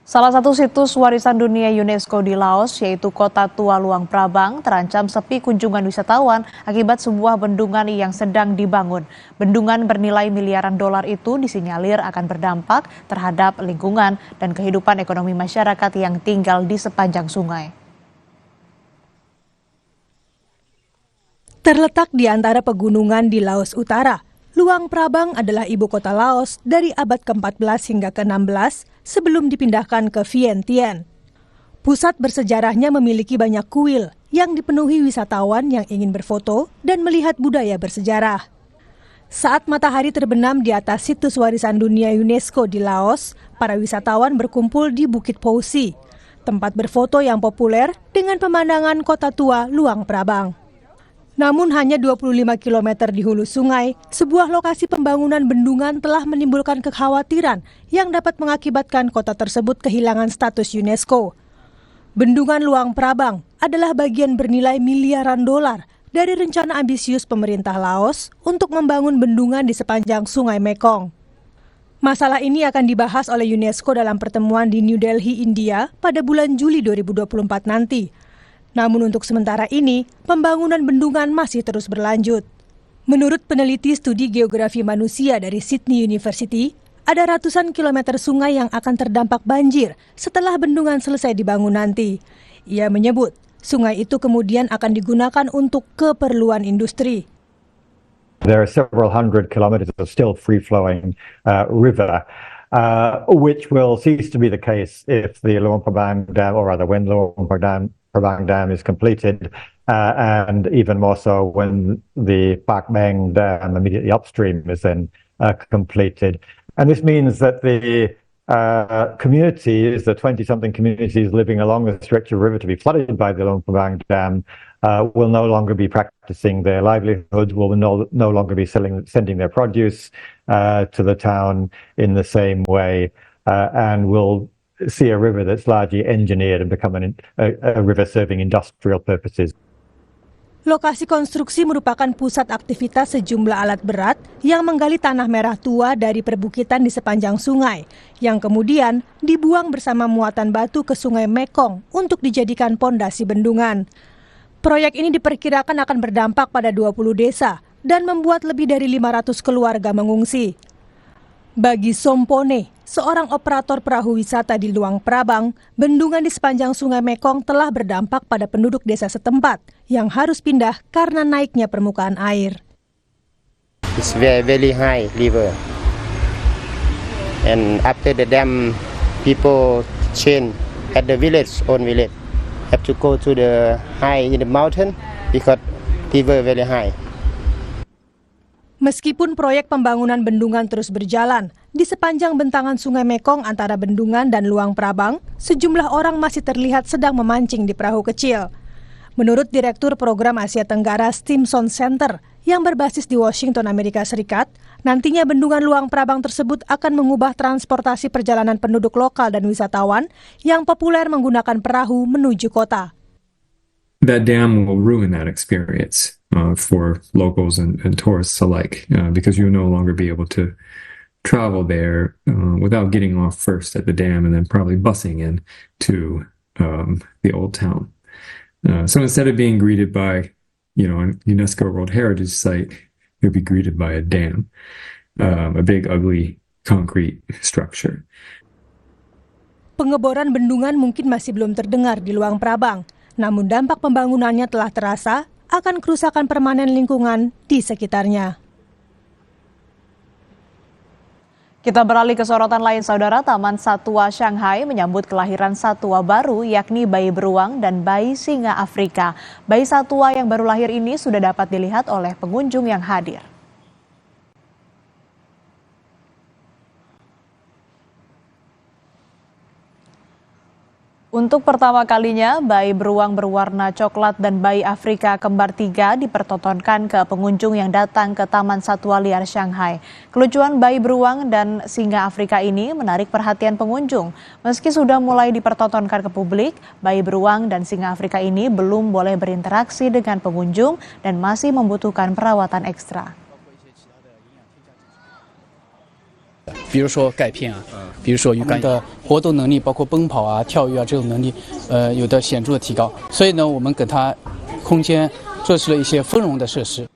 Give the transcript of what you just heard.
Salah satu situs warisan dunia UNESCO di Laos, yaitu Kota Tua Luang Prabang, terancam sepi kunjungan wisatawan akibat sebuah bendungan yang sedang dibangun. Bendungan bernilai miliaran dolar itu disinyalir akan berdampak terhadap lingkungan dan kehidupan ekonomi masyarakat yang tinggal di sepanjang sungai. Terletak di antara pegunungan di Laos Utara, Luang Prabang adalah ibu kota Laos dari abad ke-14 hingga ke-16 sebelum dipindahkan ke Vientiane. Pusat bersejarahnya memiliki banyak kuil yang dipenuhi wisatawan yang ingin berfoto dan melihat budaya bersejarah. Saat matahari terbenam di atas situs warisan dunia UNESCO di Laos, para wisatawan berkumpul di Bukit Pousi, tempat berfoto yang populer dengan pemandangan kota tua Luang Prabang. Namun hanya 25 km di hulu sungai, sebuah lokasi pembangunan bendungan telah menimbulkan kekhawatiran yang dapat mengakibatkan kota tersebut kehilangan status UNESCO. Bendungan Luang Prabang adalah bagian bernilai miliaran dolar dari rencana ambisius pemerintah Laos untuk membangun bendungan di sepanjang Sungai Mekong. Masalah ini akan dibahas oleh UNESCO dalam pertemuan di New Delhi, India pada bulan Juli 2024 nanti. Namun untuk sementara ini, pembangunan bendungan masih terus berlanjut. Menurut peneliti studi geografi manusia dari Sydney University, ada ratusan kilometer sungai yang akan terdampak banjir setelah bendungan selesai dibangun nanti. Ia menyebut, sungai itu kemudian akan digunakan untuk keperluan industri. There are several hundred kilometers of still free-flowing river, which will cease to be the case if the Luang Prabang Dam, or rather when Luang Prabang Dam is completed, and even more so when the Pak Meng Dam immediately upstream is then completed. And this means that the communities, the 20-something communities living along the stretch of river to be flooded by the Luang Prabang Dam, will no longer be practicing their livelihoods, will no longer be sending their produce to the town in the same way, and will see a river that's largely engineered and become a river serving industrial purposes. Lokasi konstruksi merupakan pusat aktivitas sejumlah alat berat yang menggali tanah merah tua dari perbukitan di sepanjang sungai, yang kemudian dibuang bersama muatan batu ke Sungai Mekong untuk dijadikan pondasi bendungan. Proyek ini diperkirakan akan berdampak pada 20 desa dan membuat lebih dari 500 keluarga mengungsi. Bagi Sompone, seorang operator perahu wisata di Luang Prabang, bendungan di sepanjang Sungai Mekong telah berdampak pada penduduk desa setempat yang harus pindah karena naiknya permukaan air. It's very high river, and after the dam, people change at the village, own village, have to go to the high in the mountain because river very high. Meskipun proyek pembangunan bendungan terus berjalan, di sepanjang bentangan Sungai Mekong antara bendungan dan Luang Prabang, sejumlah orang masih terlihat sedang memancing di perahu kecil. Menurut Direktur Program Asia Tenggara Stimson Center yang berbasis di Washington, Amerika Serikat, nantinya bendungan Luang Prabang tersebut akan mengubah transportasi perjalanan penduduk lokal dan wisatawan yang populer menggunakan perahu menuju kota. That dam will ruin that experience for locals and tourists alike because you'll no longer be able to travel there without getting off first at the dam and then probably busing in to the old town. So instead of being greeted by, a UNESCO World Heritage Site, you'll be greeted by a dam, a big ugly concrete structure. Pengeboran bendungan mungkin masih belum terdengar di Luang Prabang. Namun dampak pembangunannya telah terasa akan kerusakan permanen lingkungan di sekitarnya. Kita beralih ke sorotan lain, Saudara. Taman Satwa Shanghai menyambut kelahiran satwa baru, yakni bayi beruang dan bayi singa Afrika. Bayi satwa yang baru lahir ini sudah dapat dilihat oleh pengunjung yang hadir. Untuk pertama kalinya, bayi beruang berwarna coklat dan bayi Afrika kembar 3 dipertontonkan ke pengunjung yang datang ke Taman Satwa Liar Shanghai. Kelucuan bayi beruang dan singa Afrika ini menarik perhatian pengunjung. Meski sudah mulai dipertontonkan ke publik, bayi beruang dan singa Afrika ini belum boleh berinteraksi dengan pengunjung dan masih membutuhkan perawatan ekstra. 比如说钙片啊，比如说鱼竿的活动能力，包括奔跑啊、跳跃啊这种能力，有的显著的提高。所以呢，我们给它空间做出了一些丰容的设施。